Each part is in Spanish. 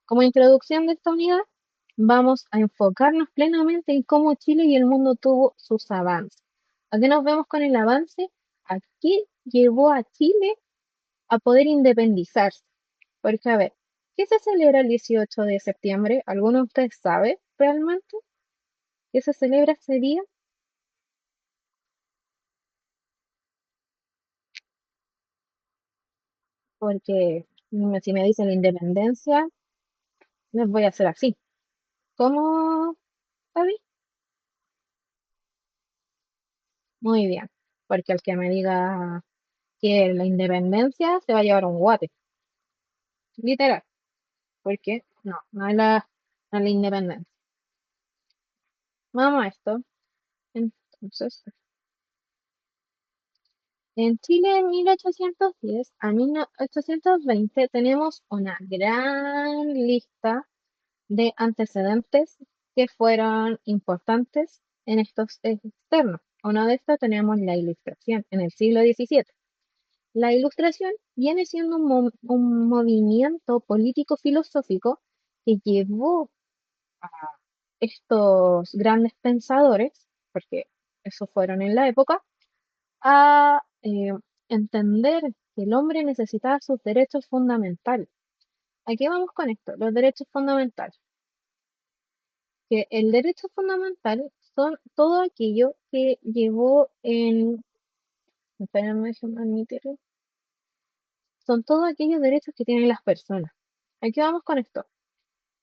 Como introducción de esta unidad, vamos a enfocarnos plenamente en cómo Chile y el mundo tuvo sus avances. ¿A qué nos vemos con el avance? ¿A qué llevó a Chile a poder independizarse? Porque, a ver, ¿qué se celebra el 18 de septiembre? ¿Alguno de ustedes sabe realmente qué se celebra ese día? Porque si me dicen la independencia, les voy a hacer así. ¿Cómo, Fabi? Muy bien. Porque el que me diga que la independencia se va a llevar un guate, literal. Porque no es la independencia. Vamos a esto. Entonces, en Chile en 1810 a 1820 tenemos una gran lista de antecedentes que fueron importantes en estos externos. Uno de estos tenemos la Ilustración en el siglo XVII. La Ilustración viene siendo un movimiento político-filosófico que llevó a estos grandes pensadores, porque esos fueron en la época, a entender que el hombre necesitaba sus derechos fundamentales. Aquí vamos con esto, los derechos fundamentales. Que el derecho fundamental son todo aquello que llevó en, espérenme, déjenme admitirlo, son todos aquellos derechos que tienen las personas. Aquí vamos con esto.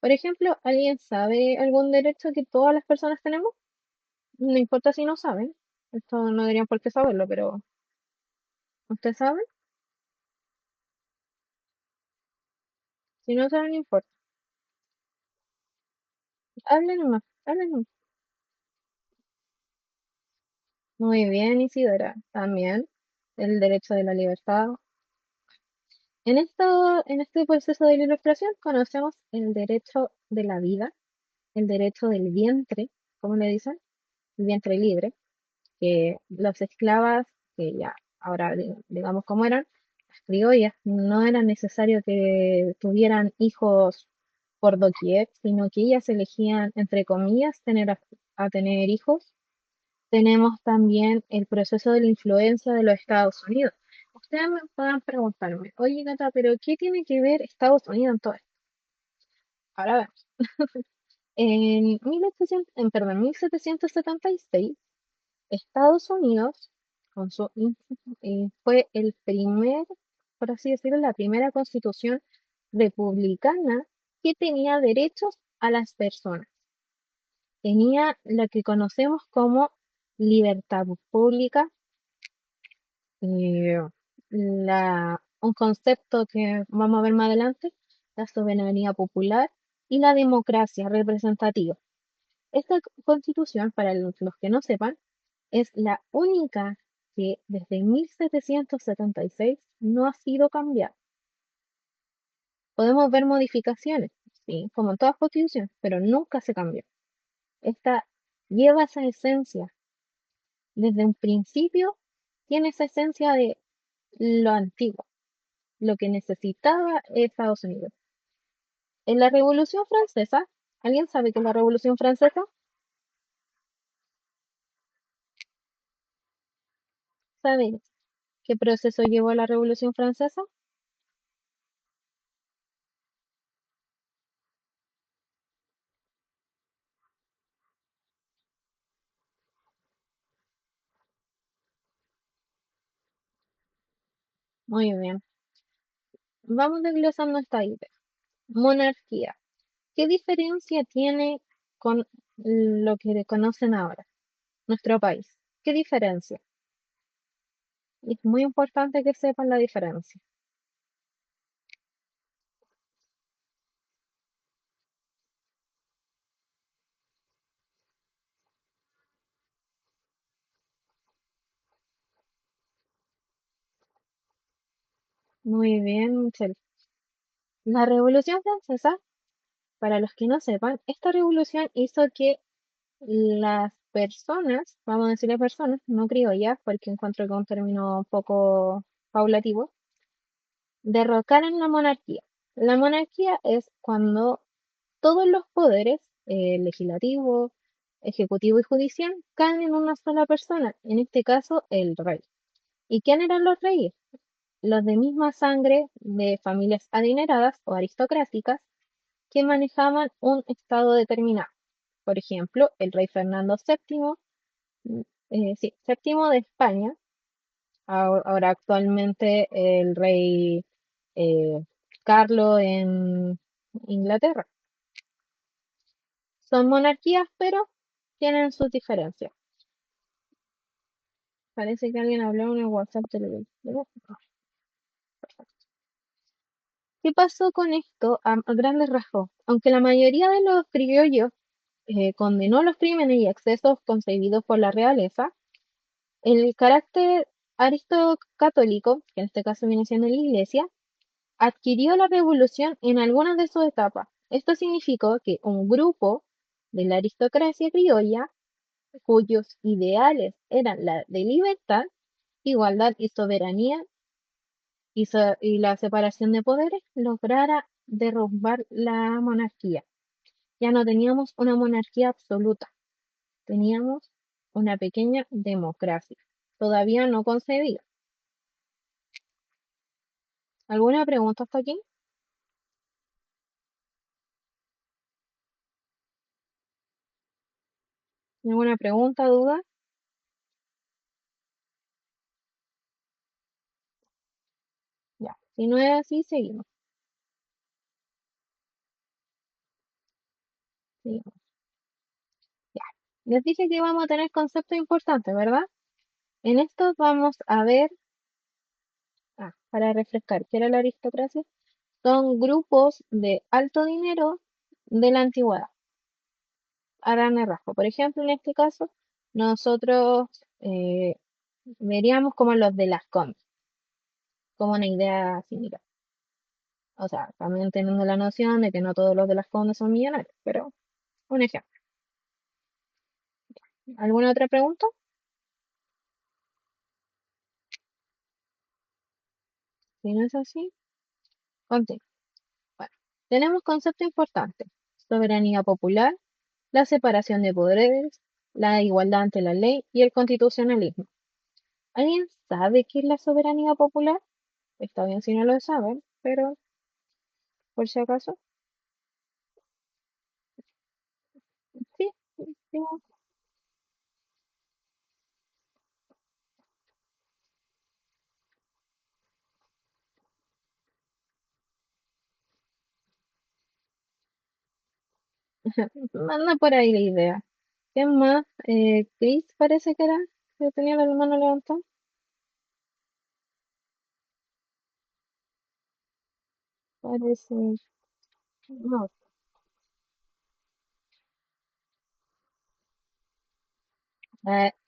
Por ejemplo, ¿alguien sabe algún derecho que todas las personas tenemos? No importa si no saben, esto no deberían por qué saberlo, pero ¿usted sabe? Si no saben, no importa. Hablen nomás, hablen nomás. Muy bien, Isidora. También el derecho de la libertad. En este proceso de la ilustración conocemos el derecho de la vida, el derecho del vientre, como le dicen, el vientre libre, que las esclavas, que ya ahora digamos cómo eran, las criollas, no era necesario que tuvieran hijos por doquier, sino que ellas elegían, entre comillas, a tener hijos. Tenemos también el proceso de la influencia de los Estados Unidos. Ustedes me pueden preguntarme, oye Gata, pero ¿qué tiene que ver Estados Unidos en todo esto? Ahora vemos. En 1776, Estados Unidos fue el primer, por así decirlo, la primera constitución republicana que tenía derechos a las personas. Tenía lo que conocemos como libertad pública, eh, un concepto que vamos a ver más adelante, la soberanía popular y la democracia representativa. Esta constitución, para los que no sepan, es la única que desde 1776 no ha sido cambiada. Podemos ver modificaciones, sí, como en todas constituciones, pero nunca se cambió. Esta lleva esa esencia. Desde un principio tiene esa esencia de lo antiguo, lo que necesitaba Estados Unidos. En la Revolución Francesa, ¿alguien sabe qué es la Revolución Francesa? ¿Sabe qué proceso llevó la Revolución Francesa? Muy bien. Vamos desglosando esta idea. Monarquía. ¿Qué diferencia tiene con lo que conocen ahora, nuestro país? ¿Qué diferencia? Es muy importante que sepan la diferencia. Muy bien, Michelle. La Revolución Francesa, para los que no sepan, esta revolución hizo que las personas, vamos a decirle personas, no criollas, porque encuentro que es un término un poco paulativo, derrocaran la monarquía. La monarquía es cuando todos los poderes, legislativo, ejecutivo y judicial, caen en una sola persona, en este caso el rey. ¿Y quién eran los reyes? Los de misma sangre de familias adineradas o aristocráticas que manejaban un estado determinado. Por ejemplo, el rey Fernando VII, sí, séptimo de España, ahora actualmente el rey eh, Carlos en Inglaterra. Son monarquías, pero tienen sus diferencias. Parece que alguien habló en el WhatsApp de ¿Qué pasó con esto a grandes rasgos? Aunque la mayoría de los criollos condenó los crímenes y excesos concebidos por la realeza, el carácter aristocatólico, que en este caso viene siendo la Iglesia, adquirió la revolución en algunas de sus etapas. Esto significó que un grupo de la aristocracia criolla, cuyos ideales eran la de libertad, igualdad y soberanía y la separación de poderes, lograra derrumbar la monarquía. Ya no teníamos una monarquía absoluta, teníamos una pequeña democracia, todavía no concebida. ¿Alguna pregunta hasta aquí? ¿Alguna pregunta, duda? Ya, si no es así, seguimos. Seguimos. Ya. Les dije que vamos a tener conceptos importantes, ¿verdad? En esto vamos a ver, para refrescar, ¿qué era la aristocracia? Son grupos de alto dinero de la antigüedad, a grandes rasgos. Por ejemplo, en este caso, nosotros eh, veríamos como los de las Condes, como una idea similar. O sea, también teniendo la noción de que no todos los de las Condes son millonarios, pero un ejemplo. ¿Alguna otra pregunta? Si no es así, continúo. Bueno, tenemos conceptos importantes. Soberanía popular, la separación de poderes, la igualdad ante la ley y el constitucionalismo. ¿Alguien sabe qué es la soberanía popular? Está bien si no lo saben, pero por si acaso, sí, sí, manda por ahí la idea. ¿Qué más? Chris parece que era, que tenía la mano levantada. Parece, no.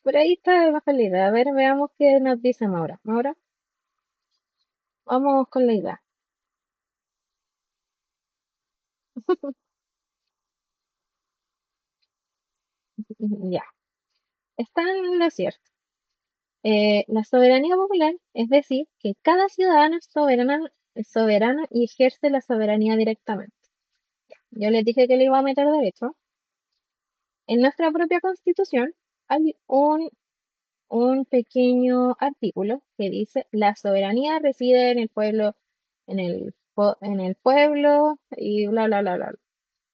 Por ahí está baja la idea. A ver, veamos qué nos dice Maura. Maura, vamos con la idea. Ya, está en lo cierto. La soberanía popular es decir, que cada ciudadano es soberano y ejerce la soberanía directamente. Yo les dije que le iba a meter derecho. En nuestra propia constitución hay un pequeño artículo que dice la soberanía reside en el pueblo, en el pueblo y bla, bla, bla, bla.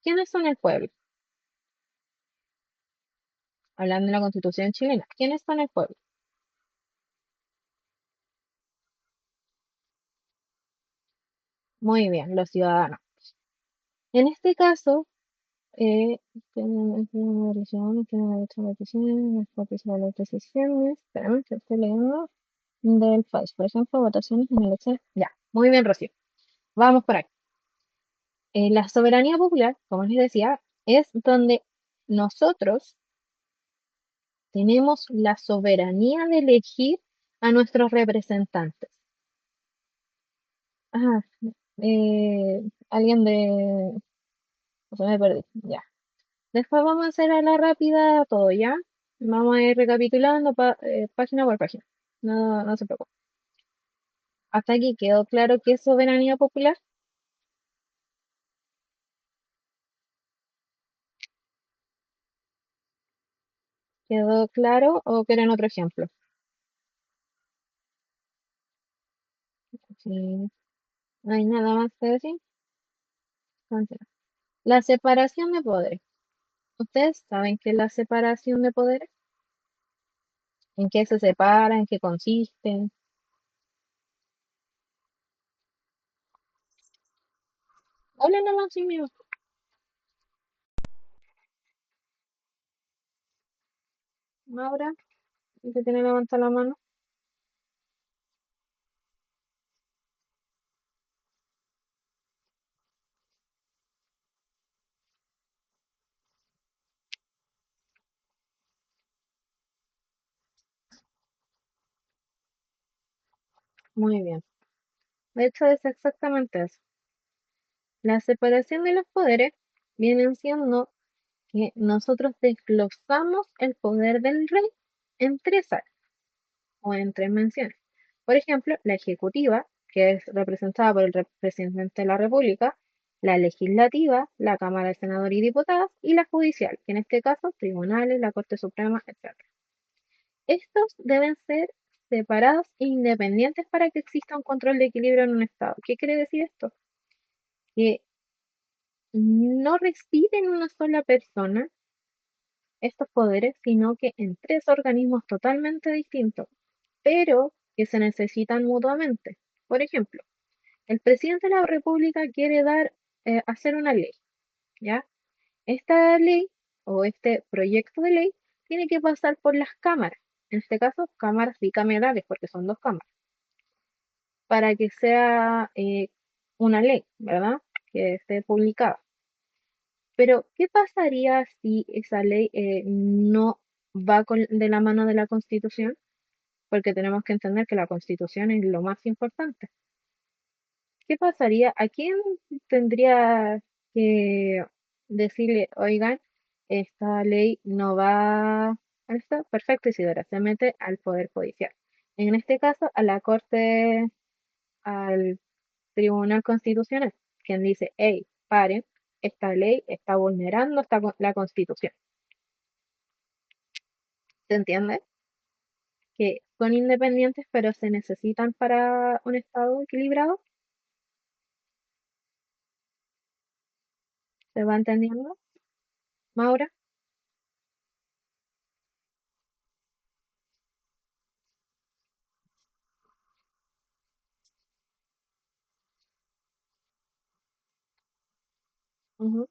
¿Quiénes son el pueblo? Hablando de la constitución chilena. ¿Quiénes son el pueblo? Muy bien, los ciudadanos. En este caso, tienen derecho a la decisión, participar en las decisiones. Espérame, que estoy leyendo del país. Por ejemplo, votaciones en elecciones. Ya, muy bien, Rocío. Vamos por aquí. La soberanía popular, como les decía, es donde nosotros tenemos la soberanía de elegir a nuestros representantes. Ah, alguien de... O sea, me perdí. Ya. Después vamos a hacer a la rápida todo, ¿ya? Vamos a ir recapitulando página por página. No, no se preocupe. Hasta aquí quedó claro qué es soberanía popular. ¿Quedó claro o quieren otro ejemplo? Si no hay nada más que decir, continúo. La separación de poderes. ¿Ustedes saben qué es la separación de poderes? ¿En qué se separa? ¿En qué consiste? Hablen nomás sin miedo. Maura, que tiene levanta la mano. Muy bien. De hecho, es exactamente eso. La separación de los poderes viene siendo que nosotros desglosamos el poder del rey en tres áreas o en tres menciones. Por ejemplo, la ejecutiva, que es representada por el presidente de la República, la legislativa, la Cámara de Senadores y Diputados, y la judicial, que en este caso, tribunales, la Corte Suprema, etc. Estos deben ser separados e independientes para que exista un control de equilibrio en un Estado. ¿Qué quiere decir esto? Que no reside en una sola persona estos poderes, sino que en tres organismos totalmente distintos, pero que se necesitan mutuamente. Por ejemplo, el presidente de la República quiere hacer una ley, ¿ya? Esta ley o este proyecto de ley tiene que pasar por las cámaras, en este caso cámaras bicamerales, porque son dos cámaras, para que sea una ley, ¿verdad? Que esté publicada. Pero, ¿qué pasaría si esa ley no va de la mano de la Constitución? Porque tenemos que entender que la Constitución es lo más importante. ¿Qué pasaría? ¿A quién tendría que decirle, oigan, esta ley no va a esto? Perfecto, Isidora, se mete al Poder Judicial. En este caso, a la Corte, al Tribunal Constitucional, quien dice, hey, paren, esta ley está vulnerando la Constitución. ¿Se entiende? Que son independientes, pero se necesitan para un Estado equilibrado. ¿Se va entendiendo, Maura? Ujú.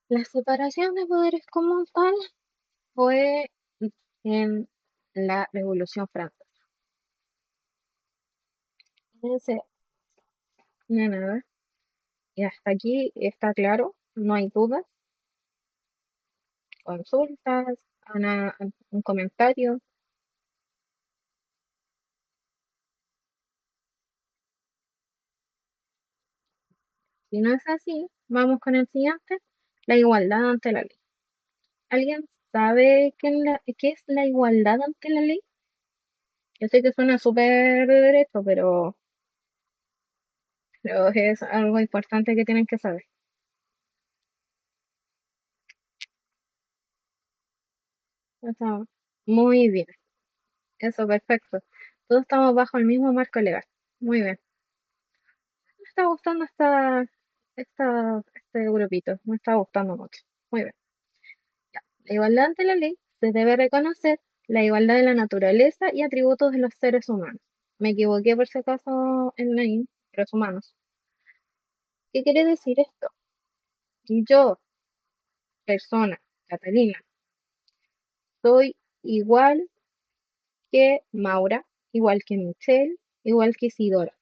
La separación de poderes como tal fue en la Revolución Francesa. Ese, no, nada. Y hasta aquí está claro, no hay dudas, consultas, un comentario. Si no es así, vamos con el siguiente, la igualdad ante la ley. ¿Alguien sabe qué es la igualdad ante la ley? Yo sé que suena súper de derecho, pero creo que es algo importante que tienen que saber. Está muy bien, eso perfecto. Todos estamos bajo el mismo marco legal. Muy bien. Me está gustando este grupito, me está gustando mucho. Muy bien. Ya. La igualdad ante la ley se debe reconocer la igualdad de la naturaleza y atributos de los seres humanos. Me equivoqué por si acaso en ley, seres humanos. ¿Qué quiere decir esto? Yo, persona, Catalina, soy igual que Maura, igual que Michelle, igual que Isidora.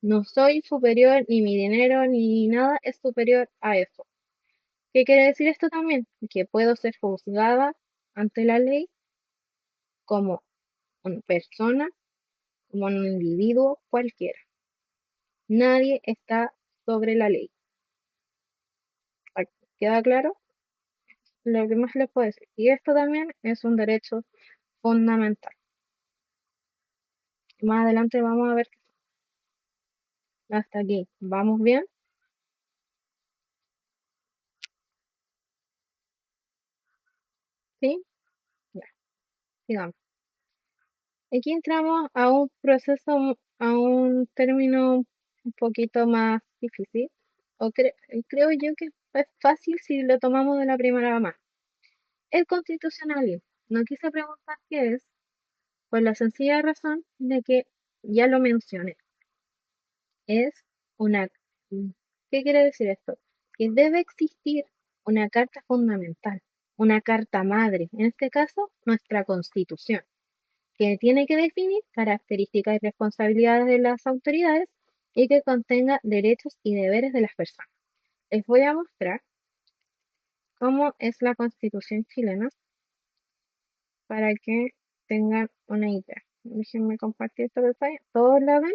No soy superior, ni mi dinero, ni nada es superior a eso. ¿Qué quiere decir esto también? Que puedo ser juzgada ante la ley como una persona, como un individuo cualquiera. Nadie está sobre la ley. ¿Queda claro? Lo que más les puedo decir. Y esto también es un derecho fundamental. Más adelante vamos a ver hasta aquí. ¿Vamos bien? ¿Sí? Ya, sigamos. Aquí entramos a un proceso, a un término un poquito más difícil, o creo yo que es fácil si lo tomamos de la primera mano. El constitucionalismo. No quise preguntar qué es, por la sencilla razón de que ya lo mencioné. Es una... ¿Qué quiere decir esto? Que debe existir una carta fundamental, una carta madre, en este caso, nuestra Constitución, que tiene que definir características y responsabilidades de las autoridades y que contenga derechos y deberes de las personas. Les voy a mostrar cómo es la Constitución chilena para que tengan una idea. Déjenme compartir esta pantalla. ¿Todos la ven?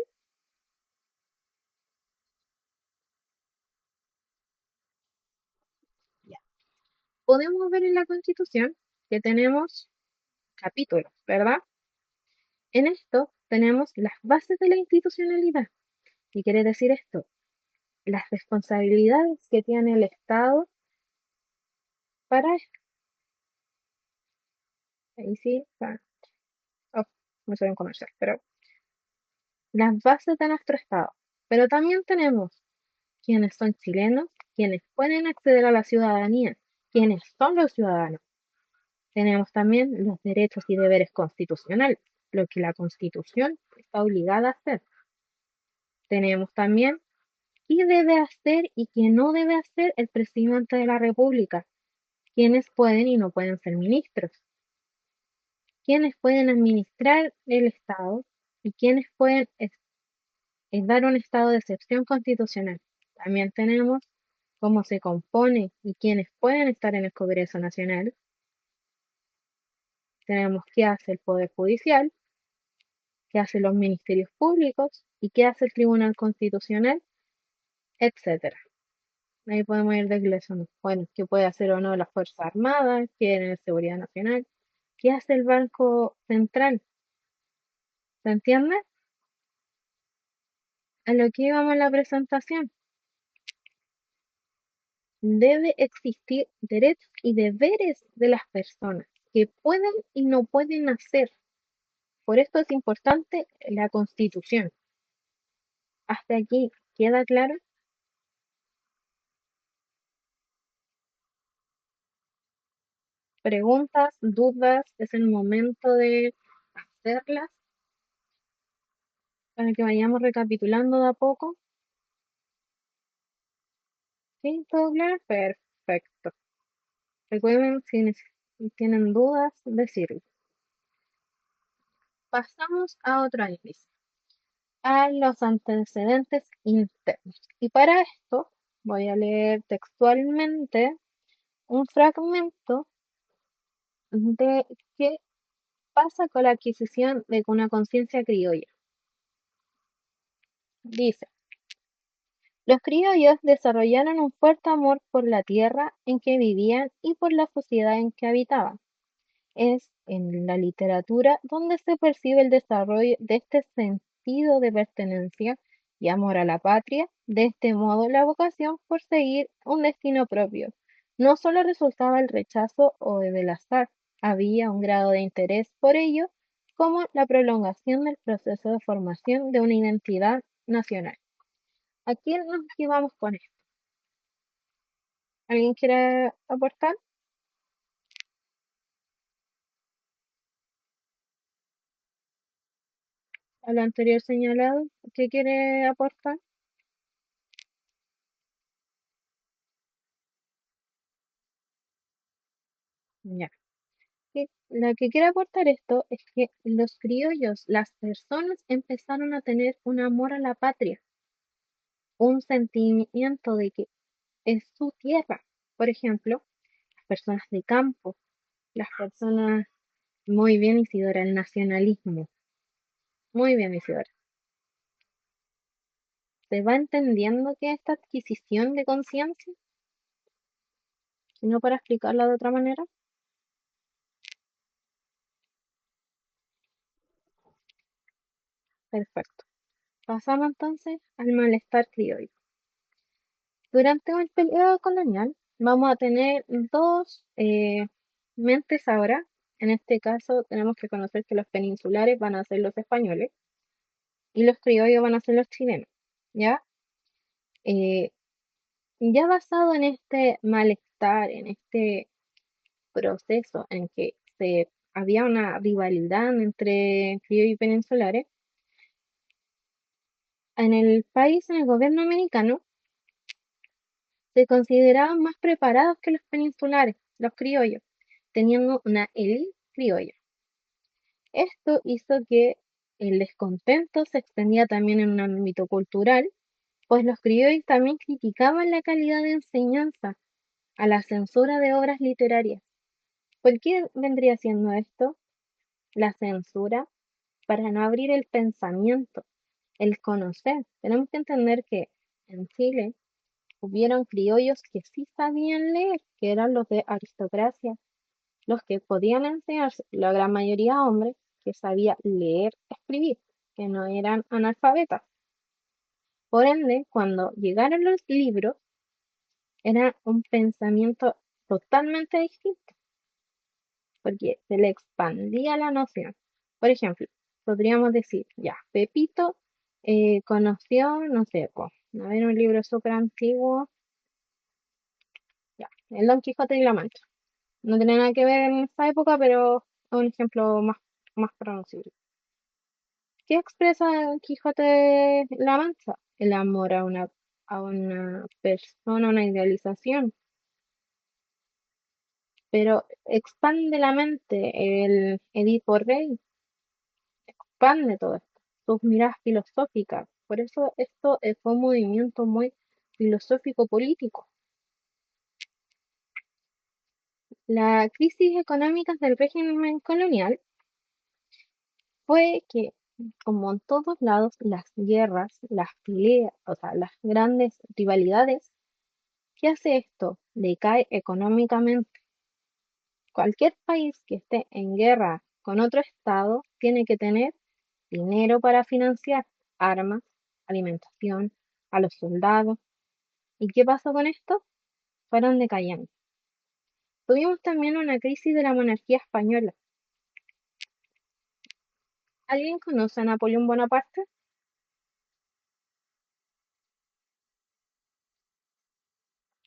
Ya. Podemos ver en la Constitución que tenemos capítulos, ¿verdad? En esto tenemos las bases de la institucionalidad. ¿Qué quiere decir esto? Las responsabilidades que tiene el Estado para esto. Ahí sí, oh, no soy un comercial, pero las bases de nuestro Estado. Pero también tenemos quienes son chilenos, quienes pueden acceder a la ciudadanía, quienes son los ciudadanos. Tenemos también los derechos y deberes constitucionales, lo que la Constitución está obligada a hacer. Tenemos también qué debe hacer y qué no debe hacer el presidente de la República, quiénes pueden y no pueden ser ministros, quiénes pueden administrar el Estado y quiénes pueden dar un estado de excepción constitucional. También tenemos cómo se compone y quiénes pueden estar en el Congreso Nacional. Tenemos qué hace el Poder Judicial, qué hacen los ministerios públicos y qué hace el Tribunal Constitucional, etcétera. Ahí podemos ir desglosando. Bueno, qué puede hacer o no las Fuerzas Armadas, qué es Seguridad Nacional, qué hace el Banco Central. ¿Se entiende? A lo que íbamos en la presentación. Debe existir derechos y deberes de las personas que pueden y no pueden hacer. Por esto es importante la Constitución. Hasta aquí, ¿queda claro? Preguntas, dudas, es el momento de hacerlas para que vayamos recapitulando de a poco. ¿Sí? ¿Todo claro? Perfecto. Recuerden, si tienen dudas, decirlo. Pasamos a otro índice, a los antecedentes internos. Y para esto voy a leer textualmente un fragmento de qué pasa con la adquisición de una conciencia criolla. Dice, los criollos desarrollaron un fuerte amor por la tierra en que vivían y por la sociedad en que habitaban. Es en la literatura donde se percibe el desarrollo de este sentido de pertenencia y amor a la patria. De este modo, la vocación por seguir un destino propio no solo resultaba el rechazo o del azar, había un grado de interés por ello como la prolongación del proceso de formación de una identidad nacional. Aquí nos llevamos con esto. ¿Alguien quiere aportar a lo anterior señalado? ¿Qué quiere aportar? Ya. La que quiere aportar esto es que los criollos, las personas empezaron a tener un amor a la patria, un sentimiento de que es su tierra. Por ejemplo, las personas de campo, las personas, muy bien Isidora, el nacionalismo, muy bien Isidora. ¿Se va entendiendo que esta adquisición de conciencia? Si no, para explicarla de otra manera. Perfecto. Pasamos entonces al malestar criollo. Durante el periodo colonial vamos a tener dos mentes ahora, en este caso tenemos que conocer que los peninsulares van a ser los españoles y los criollos van a ser los chilenos, ¿ya? Eh, ya basado en este malestar, en este proceso en que había una rivalidad entre criollos y peninsulares, en el país, en el gobierno americano, se consideraban más preparados que los peninsulares, los criollos, teniendo una élite criolla. Esto hizo que el descontento se extendía también en un ámbito cultural, pues los criollos también criticaban la calidad de enseñanza a la censura de obras literarias. ¿Por qué vendría siendo esto? La censura para no abrir el pensamiento, el conocer. Tenemos que entender que en Chile hubieron criollos que sí sabían leer, que eran los de aristocracia, los que podían enseñarse, la gran mayoría hombres, que sabía leer, escribir, que no eran analfabetas. Por ende, cuando llegaron los libros, era un pensamiento totalmente distinto, porque se le expandía la noción. Por ejemplo, podríamos decir, ya, Pepito conoció, no sé, a ver, un libro súper antiguo, ya, el Don Quijote y la Mancha. No tiene nada que ver en esa época, pero es un ejemplo más conocido. ¿Qué expresa Don Quijote la Mancha? El amor a una persona, una idealización, pero expande la mente el Edipo Rey, expande todo esto, sus miradas filosóficas. Por eso esto fue un movimiento muy filosófico político. La crisis económica del régimen colonial fue que, como en todos lados, las guerras, las peleas, o sea, las grandes rivalidades, ¿qué hace esto? Decae económicamente. Cualquier país que esté en guerra con otro estado tiene que tener dinero para financiar armas, alimentación, a los soldados. ¿Y qué pasó con esto? Fueron decayendo. Tuvimos también una crisis de la monarquía española. ¿Alguien conoce a Napoleón Bonaparte?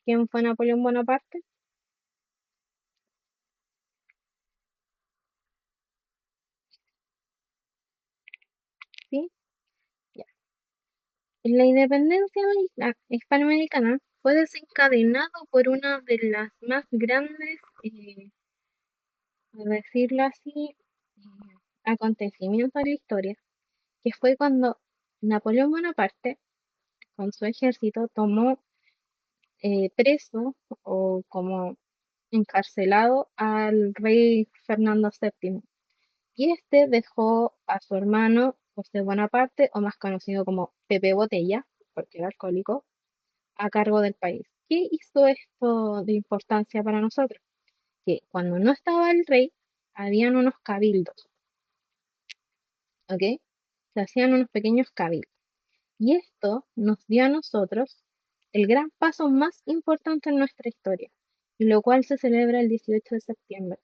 ¿Quién fue Napoleón Bonaparte? ¿Sí? Ya. La independencia hispanoamericana fue desencadenado por una de las más grandes, por decirlo así, acontecimientos de la historia, que fue cuando Napoleón Bonaparte, con su ejército, tomó preso o como encarcelado al rey Fernando VII. Y este dejó a su hermano José Bonaparte, o más conocido como Pepe Botella, porque era alcohólico, a cargo del país. ¿Qué hizo esto de importancia para nosotros? Que cuando no estaba el rey, habían unos cabildos, ¿ok? Se hacían unos pequeños cabildos. Y esto nos dio a nosotros el gran paso más importante en nuestra historia, y lo cual se celebra el 18 de septiembre.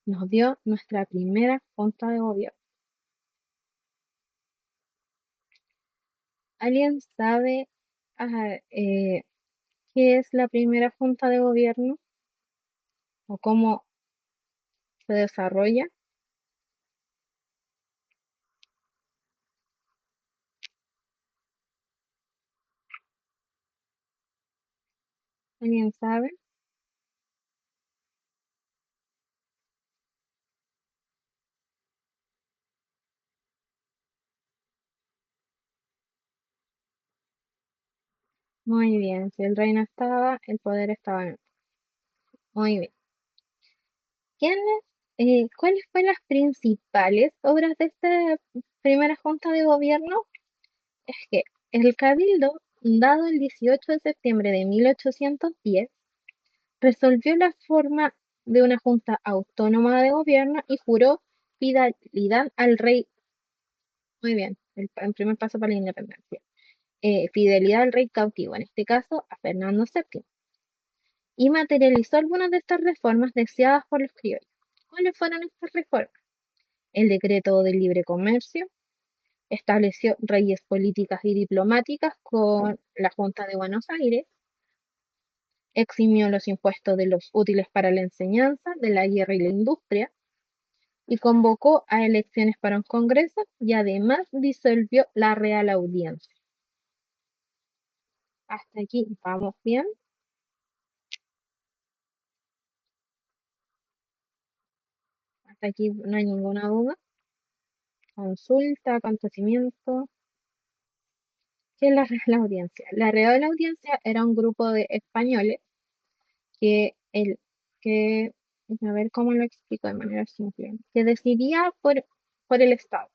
Nos dio nuestra primera junta de gobierno. ¿Alguien sabe qué es la primera junta de gobierno o cómo se desarrolla? ¿Alguien sabe? Muy bien, si el rey no estaba, el poder estaba en él. Muy bien. ¿Cuáles fueron las principales obras de esta primera junta de gobierno? Es que el cabildo, dado el 18 de septiembre de 1810, resolvió la forma de una junta autónoma de gobierno y juró fidelidad al rey. Muy bien, el primer paso para la independencia. Fidelidad al rey cautivo, en este caso a Fernando VII. y materializó algunas de estas reformas deseadas por los criollos. ¿Cuáles fueron estas reformas? El decreto de libre comercio estableció leyes políticas y diplomáticas con la Junta de Buenos Aires, eximió los impuestos de los útiles para la enseñanza, de la guerra y la industria, y convocó a elecciones para un congreso y además disolvió la Real Audiencia. Hasta aquí vamos bien. Hasta aquí no hay ninguna duda. Consulta, acontecimiento. ¿Qué es la Real Audiencia? La Real Audiencia era un grupo de españoles que el que a ver cómo lo explico de manera simple, que decidía por el Estado,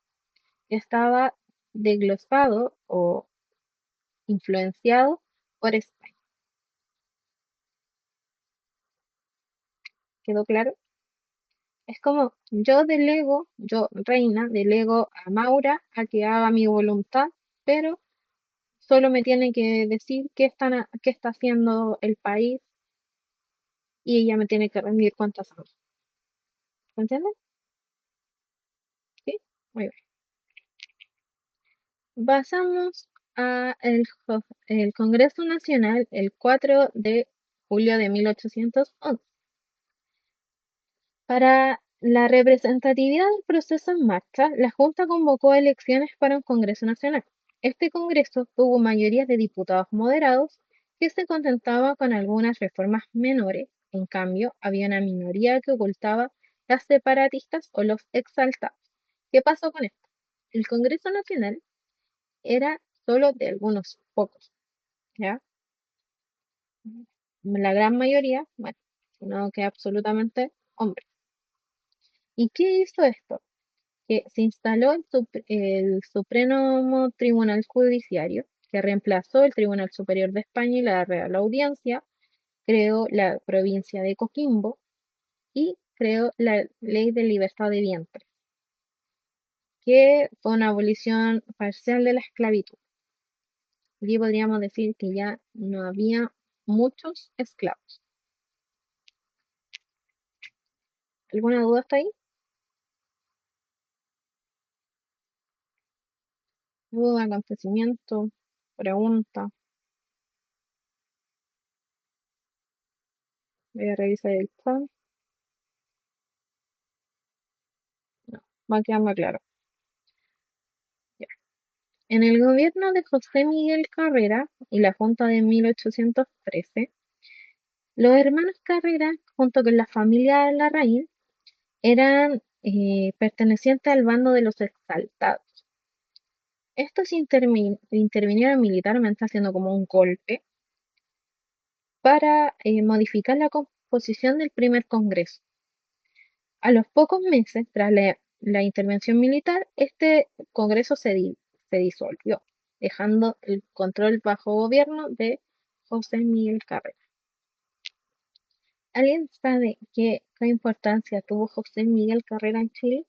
que estaba desglosado o influenciado por España. ¿Quedó claro? Es como yo reina, delego a Maura a que haga mi voluntad, pero solo me tiene que decir qué está haciendo el país y ella me tiene que rendir cuentas a mí. ¿Se entiende? Sí, muy bien. Pasamos a el Congreso Nacional el 4 de julio de 1811. Para la representatividad del proceso en marcha, la Junta convocó elecciones para un Congreso Nacional. Este Congreso tuvo mayoría de diputados moderados que se contentaba con algunas reformas menores. En cambio, había una minoría que ocultaba las separatistas o los exaltados. ¿Qué pasó con esto? El Congreso Nacional era solo de algunos pocos, ¿ya? La gran mayoría, bueno, no que absolutamente hombres. ¿Y qué hizo esto? Que se instaló el Supremo Tribunal Judiciario, que reemplazó el Tribunal Superior de España y la Real Audiencia, creó la provincia de Coquimbo y creó la Ley de Libertad de Vientre, que fue una abolición parcial de la esclavitud. Aquí podríamos decir que ya no había muchos esclavos. ¿Alguna duda hasta ahí? ¿Duda, acontecimiento, pregunta? Voy a revisar el chat. No, va quedando claro. Ya. En el gobierno de José Miguel Carrera y la Junta de 1813, los hermanos Carrera, junto con la familia Larraín, eran pertenecientes al bando de los exaltados. Estos intervinieron militarmente haciendo como un golpe para modificar la composición del primer Congreso. A los pocos meses, tras la intervención militar, este Congreso se disolvió, dejando el control bajo gobierno de José Miguel Carrera. ¿Alguien sabe qué importancia tuvo José Miguel Carrera en Chile?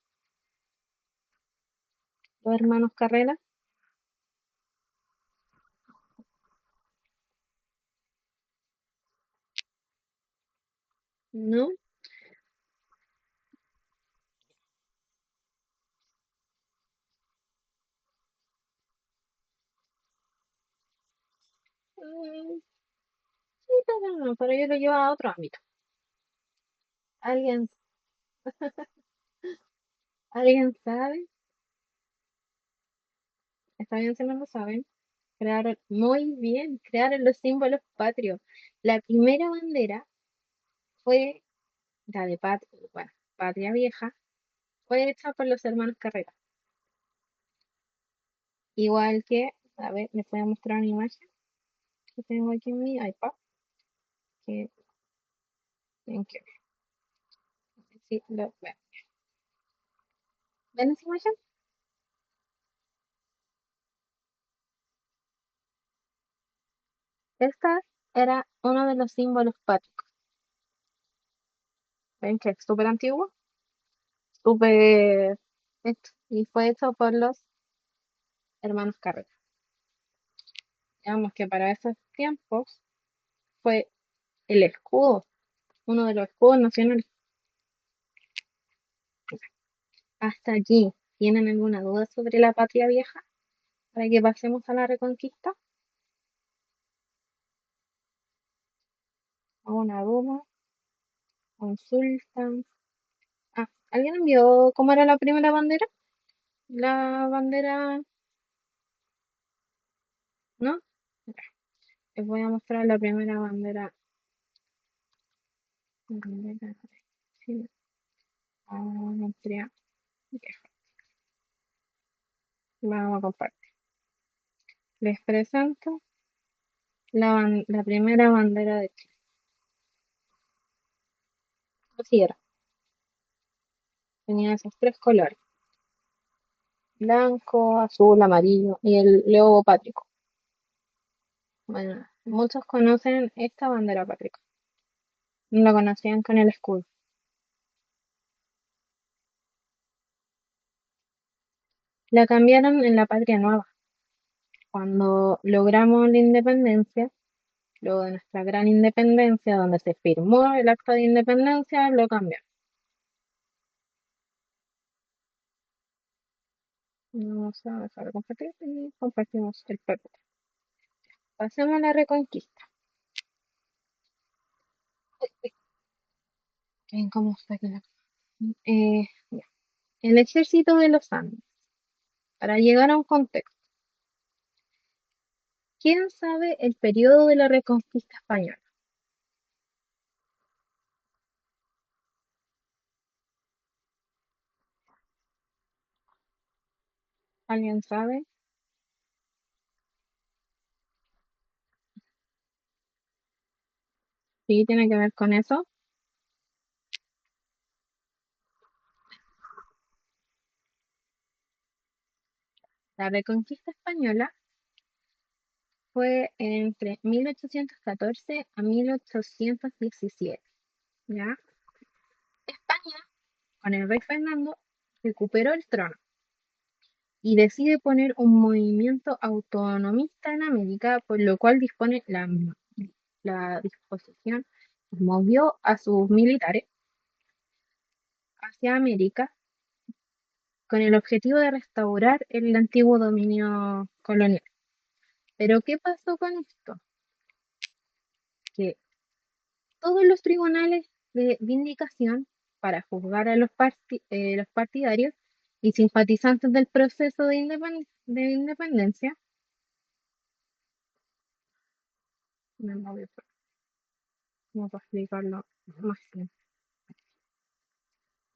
Los hermanos Carrera, ¿no? Mm, sí, pero no, pero yo lo llevo a otro ámbito. ¿Alguien, ¿alguien sabe? Está bien si no lo saben. Crearon, muy bien, crearon los símbolos patrios. La primera bandera fue la de bueno, Patria Vieja, fue hecha por los hermanos Carrera. Igual que, a ver, les voy a mostrar una imagen que tengo aquí en mi iPad, que tienen que ver. Sí, ¿ven esa imagen? Esta era uno de los símbolos patrios. ¿Ven que es súper antiguo? Súper... y fue hecho por los hermanos Carrera. Digamos que para esos tiempos fue el escudo, uno de los escudos nacionales. Hasta aquí, ¿tienen alguna duda sobre la patria vieja? Para que pasemos a la reconquista. ¿Alguna duda? Consultan. Ah, ¿alguien envió cómo era la primera bandera? La bandera, ¿no? Les voy a mostrar la primera bandera. Bandera de Chile, patria vieja. Vamos a compartir. Les presento la primera bandera de Chile. Así era. Tenía esos tres colores: blanco, azul, amarillo y el logo pátrico. Bueno, muchos conocen esta bandera pátrica. No la conocían con el escudo. La cambiaron en la Patria Nueva, cuando logramos la independencia. Luego de nuestra gran independencia, donde se firmó el acta de independencia, lo cambiaron. Vamos a dejar de compartir y compartimos el PPT. Pasemos a la reconquista. ¿Cómo está aquí ya. El ejército de los Andes. Para llegar a un contexto, ¿quién sabe el periodo de la reconquista española? ¿Alguien sabe? Sí, tiene que ver con eso. La reconquista española fue entre 1814 a 1817, ¿ya? España, con el rey Fernando, recuperó el trono y decide poner un movimiento autonomista en América, por lo cual dispone la disposición, movió a sus militares hacia América con el objetivo de restaurar el antiguo dominio colonial. Pero ¿qué pasó con esto? Que todos los tribunales de vindicación para juzgar a los partidarios y simpatizantes del proceso de independencia, me moví ¿cómo puedo explicarlo más simple?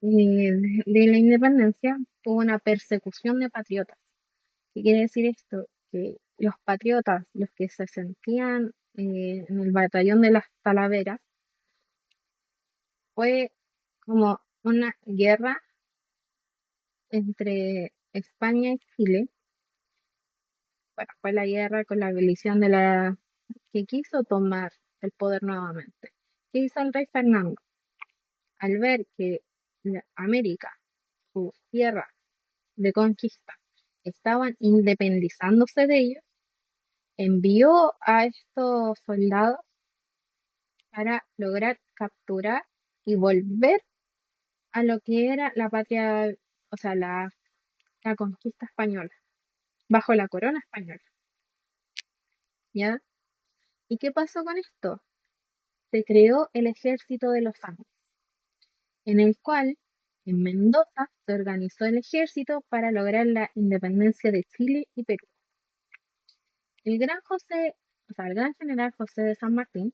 De la independencia hubo una persecución de patriotas. ¿Qué quiere decir esto? Que los patriotas, los que se sentían en el batallón de las Talaveras, fue como una guerra entre España y Chile. Bueno, fue la guerra con la abolición de la que quiso tomar el poder nuevamente. ¿Qué hizo el rey Fernando? Al ver que América, su tierra de conquista, estaban independizándose de ellos, envió a estos soldados para lograr capturar y volver a lo que era la patria, o sea, la conquista española, bajo la corona española, ¿ya? ¿Y qué pasó con esto? Se creó el Ejército de los Andes, en el cual en Mendoza se organizó el ejército para lograr la independencia de Chile y Perú. El gran general José de San Martín,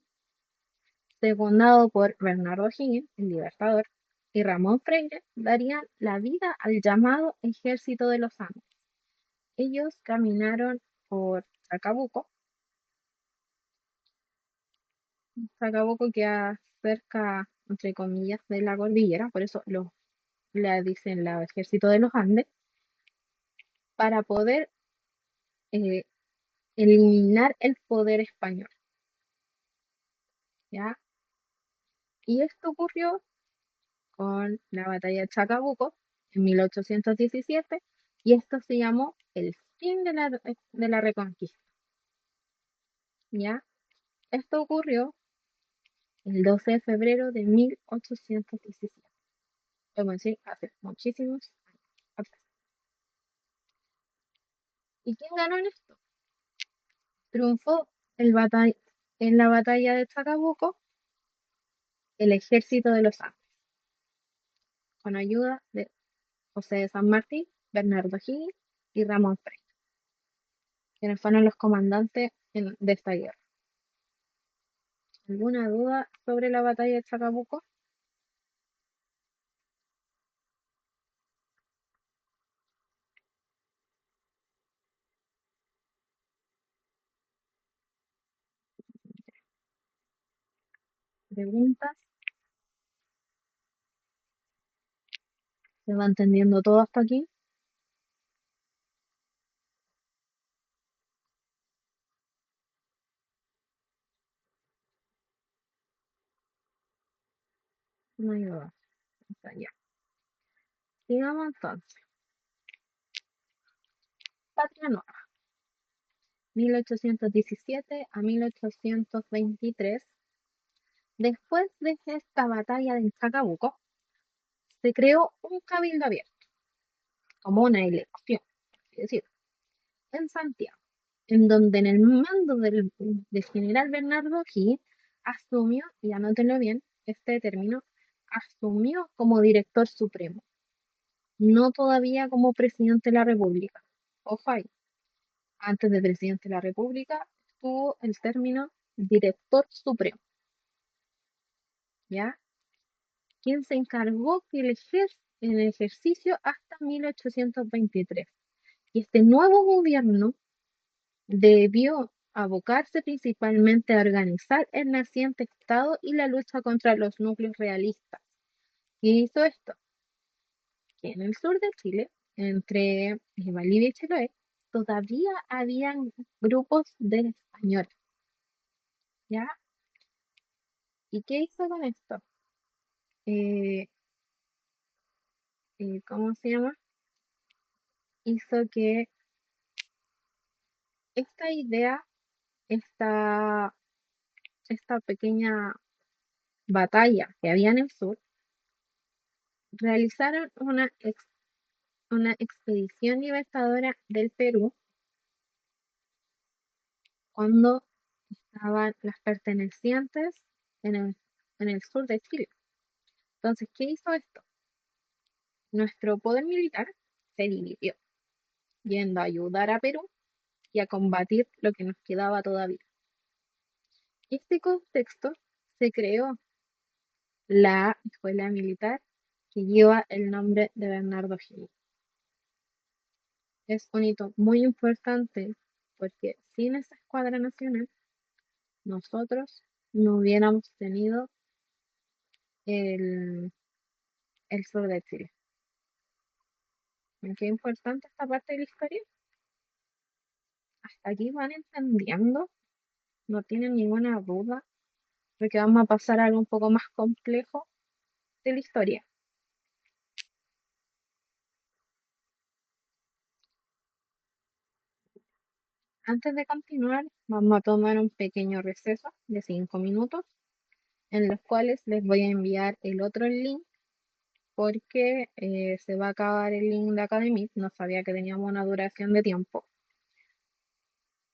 secundado por Bernardo O'Higgins, el Libertador, y Ramón Freire, darían la vida al llamado Ejército de los Andes. Ellos caminaron por Chacabuco queda cerca, entre comillas, de la cordillera, por eso le dicen el Ejército de los Andes, para poder eh, eliminar el poder español, ¿ya? Y esto ocurrió con la batalla de Chacabuco en 1817 y esto se llamó el fin de la Reconquista, ¿ya? Esto ocurrió el 12 de febrero de 1817. Podemos decir, hace muchísimos años atrás. ¿Y quién ganó en esto? Triunfó en la batalla de Chacabuco el ejército de los Andes, con ayuda de José de San Martín, Bernardo Higgins y Ramón Frey, quienes fueron los comandantes de esta guerra. ¿Alguna duda sobre la batalla de Chacabuco? ¿Preguntas? ¿Se va entendiendo todo hasta aquí? No hay duda. Está ya. Sigamos entonces. Patria Nueva, 1817 a 1823. Después de esta batalla de Chacabuco, se creó un cabildo abierto, como una elección, por así decirlo, en Santiago, en donde en el mando del general Bernardo O'Higgins asumió, y anótenlo bien, este término, asumió como director supremo, no todavía como presidente de la República. Ojo ahí, antes de presidente de la República estuvo el término director supremo, ¿ya? Quien se encargó que en el ejercicio hasta 1823. Y este nuevo gobierno debió abocarse principalmente a organizar el naciente Estado y la lucha contra los núcleos realistas. ¿Y hizo esto? Que en el sur de Chile, entre Valdivia y Chiloé, todavía habían grupos de españoles, ¿ya? ¿Y qué hizo con esto? Eh, ¿Cómo se llama? Hizo que esta idea, esta, esta pequeña batalla que había en el sur, realizaron una expedición libertadora del Perú cuando estaban las pertenecientes en en el sur de Chile. Entonces, ¿qué hizo esto? Nuestro poder militar se dividió, yendo a ayudar a Perú y a combatir lo que nos quedaba todavía. Este contexto se creó la escuela militar que lleva el nombre de Bernardo Higgins. Es un hito muy importante porque sin esa escuadra nacional nosotros no hubiéramos tenido el, el sur de Chile. ¿Y qué importante esta parte de la historia? Hasta aquí van entendiendo, no tienen ninguna duda, porque vamos a pasar a algo un poco más complejo de la historia. Antes de continuar, vamos a tomar un pequeño receso de 5 minutos, en los cuales les voy a enviar el otro link, porque se va a acabar el link de Academy. No sabía que teníamos una duración de tiempo,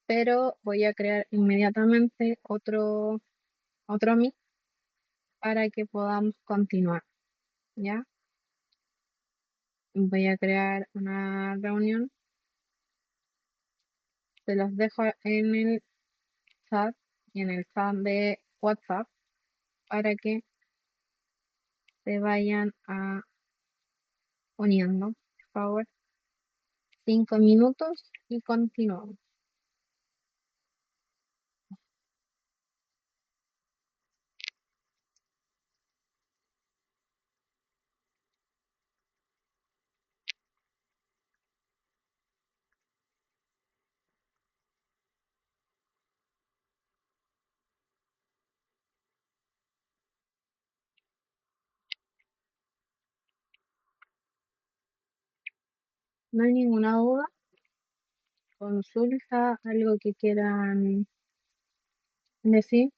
pero voy a crear inmediatamente otro mic para que podamos continuar, ¿ya? Voy a crear una reunión, se los dejo en el chat y en el chat de WhatsApp para que se vayan uniendo, por favor. 5 minutos y continuamos. No hay ninguna duda, consulta, algo que quieran decir.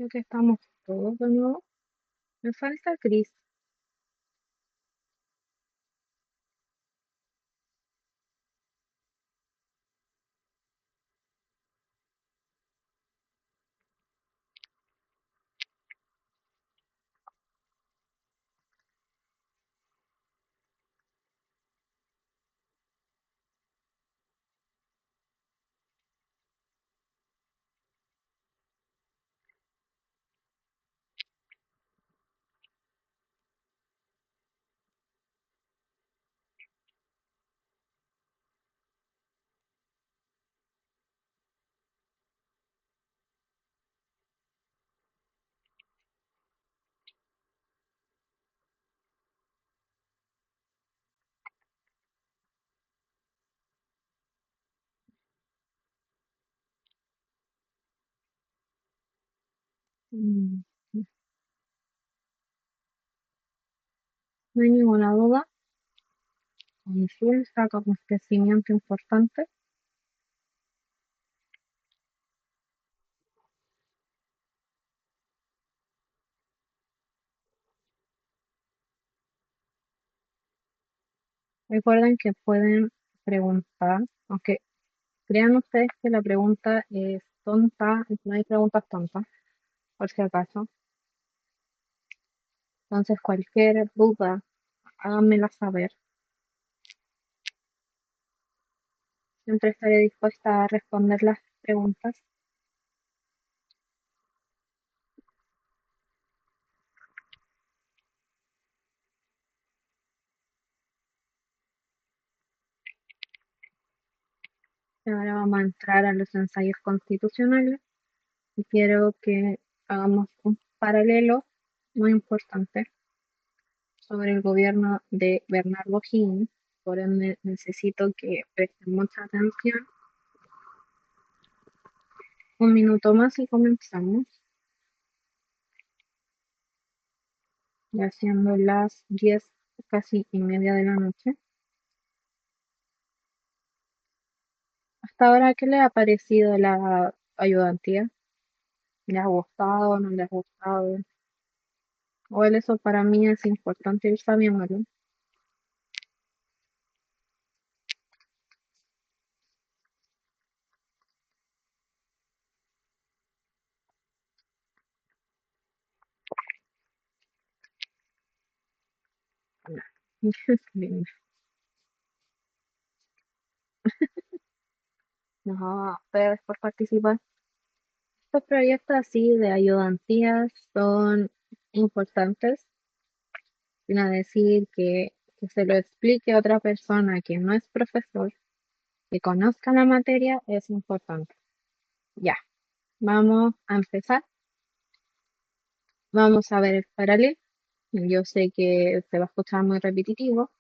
Creo que estamos todos de nuevo. Me falta Chris. Mm, No hay ninguna duda. Consulta como crecimiento importante. Recuerden que pueden preguntar, aunque crean ustedes que la pregunta es tonta, no hay preguntas tontas, por si acaso. Entonces, cualquier duda, háganmela saber. Siempre estaré dispuesta a responder las preguntas. Y ahora vamos a entrar a los ensayos constitucionales y quiero que hagamos un paralelo muy importante sobre el gobierno de Bernardo Higgins. Por ende, necesito que presten mucha atención. Un minuto más y comenzamos. Ya siendo las 10 casi y media de la noche. Hasta ahora, ¿qué le ha parecido la ayudantía? ¿Le ha gustado? ¿No le ha gustado? Igual eso para mí es importante ir sabiéndolo. Bien. No, a ustedes por participar. Estos proyectos así de ayudantías son importantes. Sin decir que se lo explique a otra persona que no es profesor, que conozca la materia, es importante. Ya, vamos a empezar. Vamos a ver el paralelo. Yo sé que se va a escuchar muy repetitivo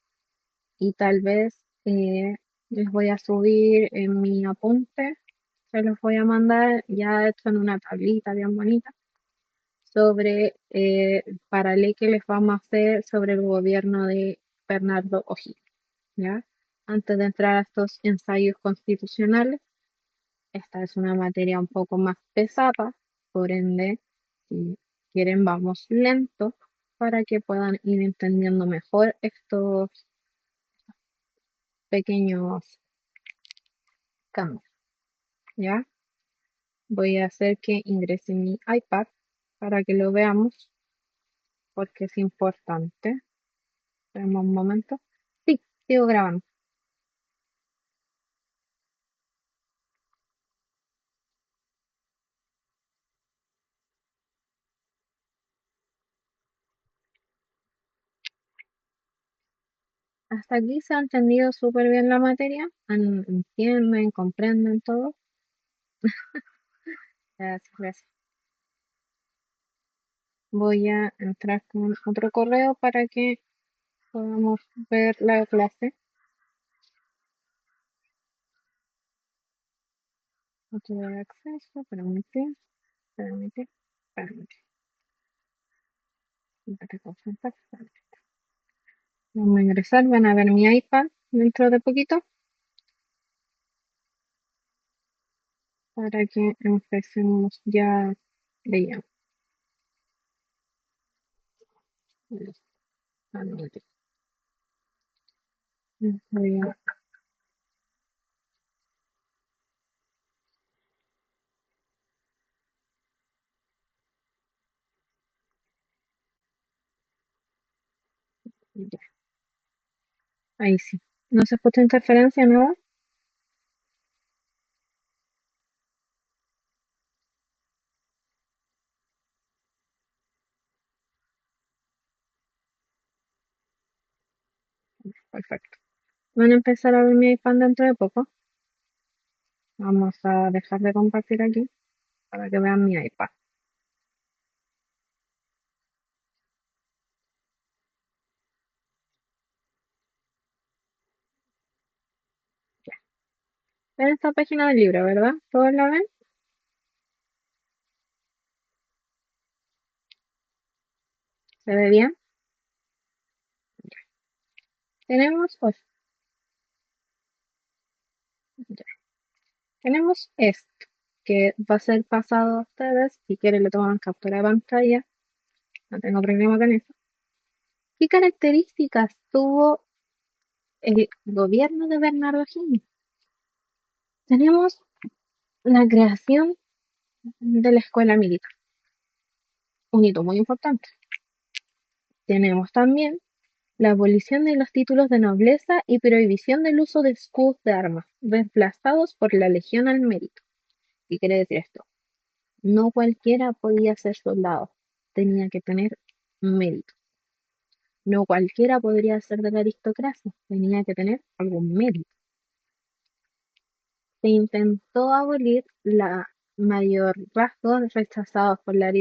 y tal vez les voy a subir en mi apunte, se los voy a mandar ya hecho en una tablita bien bonita sobre el paralelo que les vamos a hacer sobre el gobierno de Bernardo O'Higgins, ¿ya? Antes de entrar a estos ensayos constitucionales, esta es una materia un poco más pesada, por ende, si quieren, vamos lento para que puedan ir entendiendo mejor estos pequeños cambios, ¿ya? Voy a hacer que ingrese mi iPad para que lo veamos, porque es importante. Esperemos un momento. Sí, sigo grabando. Hasta aquí se ha entendido súper bien la materia. Entienden, comprenden todo. Gracias, gracias. Voy a entrar con otro correo para que podamos ver la clase. No tuve acceso, permitir, permitir, permitir. Vamos a ingresar, van a ver mi iPad dentro de poquito para que empecemos ya leyendo. Listo, admitir. Voy a ya. Ahí sí. ¿No se escucha interferencia, no? Perfecto. Van a empezar a ver mi iPad dentro de poco. Vamos a dejar de compartir aquí para que vean mi iPad. Ya. Ven esta página del libro, ¿verdad? ¿Todos la ven? ¿Se ve bien? Tenemos, pues, ya. Tenemos esto, que va a ser pasado a ustedes. Si quieren le toman captura de pantalla. No tengo problema con eso. ¿Qué características tuvo el gobierno de Bernardo Higgins? Tenemos la creación de la escuela militar, un hito muy importante. Tenemos también la abolición de los títulos de nobleza y prohibición del uso de escudos de armas, reemplazados por la Legión al Mérito. ¿Qué quiere decir esto? No cualquiera podía ser soldado, tenía que tener mérito. No cualquiera podría ser de la aristocracia, tenía que tener algún mérito. Se intentó abolir la mayor rasgo rechazados por la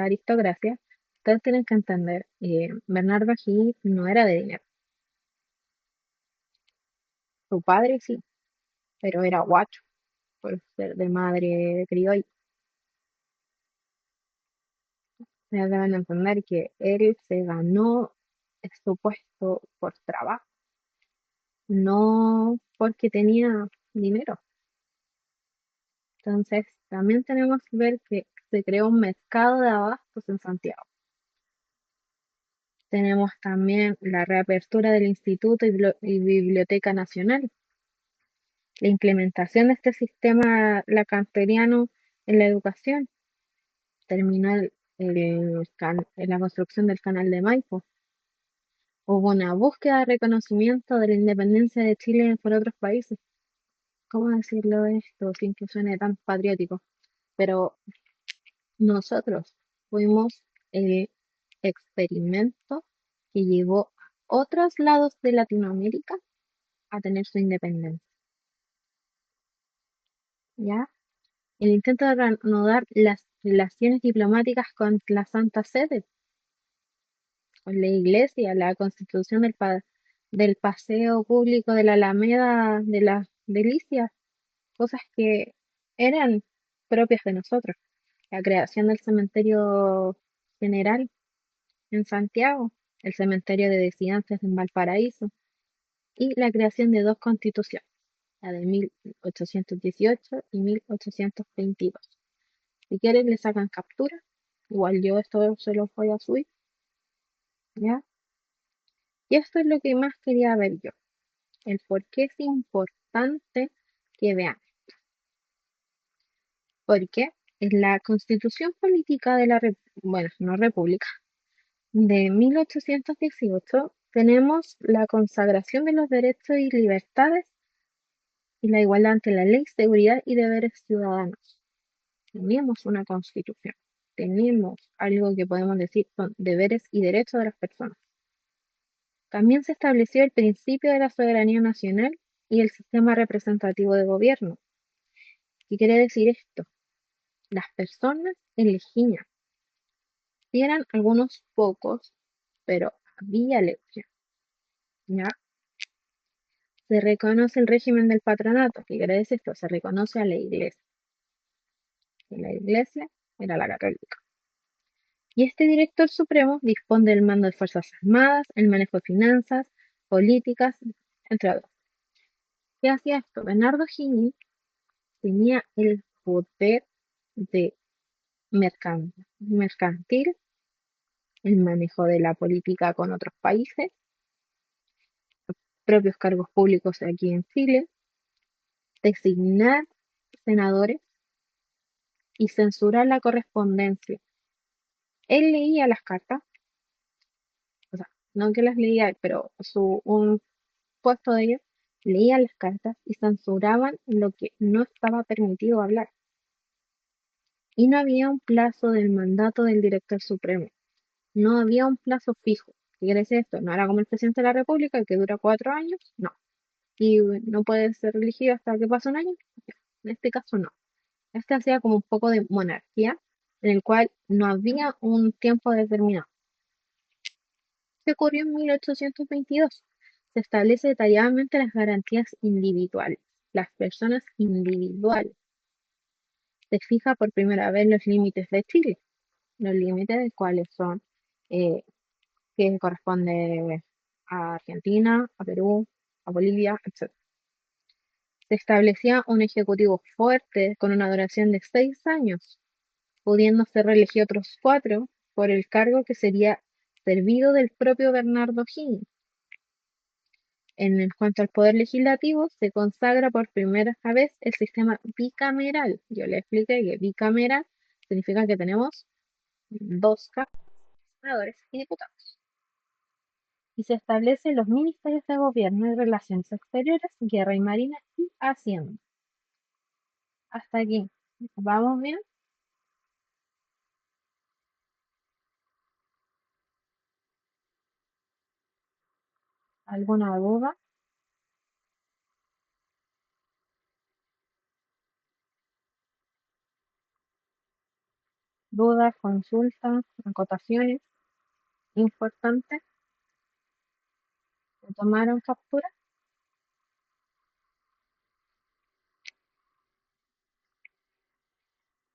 aristocracia. Ustedes tienen que entender, Bernardo Higgins no era de dinero. Su padre sí, pero era guacho por ser de madre criolla. Ustedes deben entender que él se ganó su puesto por trabajo, no porque tenía dinero. Entonces, también tenemos que ver que se creó un mercado de abastos en Santiago. Tenemos también la reapertura del Instituto y Biblioteca Nacional, la implementación de este sistema lacanteriano en la educación, terminó la construcción del Canal de Maipo, hubo una búsqueda de reconocimiento de la independencia de Chile por otros países. ¿Cómo decirlo esto sin que suene tan patriótico? Pero nosotros fuimos el experimento que llevó a otros lados de Latinoamérica a tener su independencia, ¿ya? El intento de reanudar las relaciones diplomáticas con la Santa Sede, con la Iglesia, la constitución del paseo público de la Alameda de las Delicias, cosas que eran propias de nosotros. La creación del cementerio general en Santiago, el cementerio de disidencias en Valparaíso y la creación de dos constituciones, la de 1818 y 1822. Si quieren le sacan captura, igual yo esto se los voy a subir, ¿ya? Y esto es lo que más quería ver yo, el por qué es importante que vean. Porque en la Constitución Política de bueno, no República, de 1818 tenemos la consagración de los derechos y libertades y la igualdad ante la ley, seguridad y deberes ciudadanos. Tenemos una constitución, tenemos algo que podemos decir son deberes y derechos de las personas. También se estableció el principio de la soberanía nacional y el sistema representativo de gobierno. ¿Qué quiere decir esto? Las personas elegían, si eran algunos pocos, pero había elección, ¿ya? Se reconoce el régimen del patronato. ¿Qué quiere decir esto? Se reconoce a la iglesia. Y la iglesia era la católica. Y este director supremo dispone del mando de Fuerzas Armadas, el manejo de finanzas, políticas, entre otros. ¿Qué hacía esto? Bernardo Higgins tenía el poder de mercantil el manejo de la política con otros países, propios cargos públicos aquí en Chile, designar senadores y censurar la correspondencia. Él leía las cartas, o sea, no que las leía él, pero un puesto de ellos leía las cartas y censuraban lo que no estaba permitido hablar. Y no había un plazo del mandato del director supremo, no había un plazo fijo. ¿Qué quiere decir esto? No era como el presidente de la República, que dura 4 años, no. Y no puede ser elegido hasta que pase un año. En este caso no. Este hacía como un poco de monarquía, en el cual no había un tiempo determinado. ¿Qué ocurrió en 1822? Se establece detalladamente las garantías individuales. Las personas individuales. Se fija por primera vez los límites de Chile. Los límites de cuáles son, eh, que corresponde a Argentina, a Perú, a Bolivia, etc. Se establecía un ejecutivo fuerte con una duración de 6 años, pudiendo ser reelegido otros 4 por el cargo que sería servido del propio Bernardo Higgins. En cuanto al poder legislativo, se consagra por primera vez el sistema bicameral. Yo le expliqué que bicameral significa que tenemos dos cámaras, senadores y diputados. Y se establecen los ministerios de gobierno y relaciones exteriores, guerra y marina y hacienda. Hasta aquí. ¿Vamos bien? ¿Alguna duda? ¿Dudas, consultas, acotaciones importantes? ¿Se tomaron captura?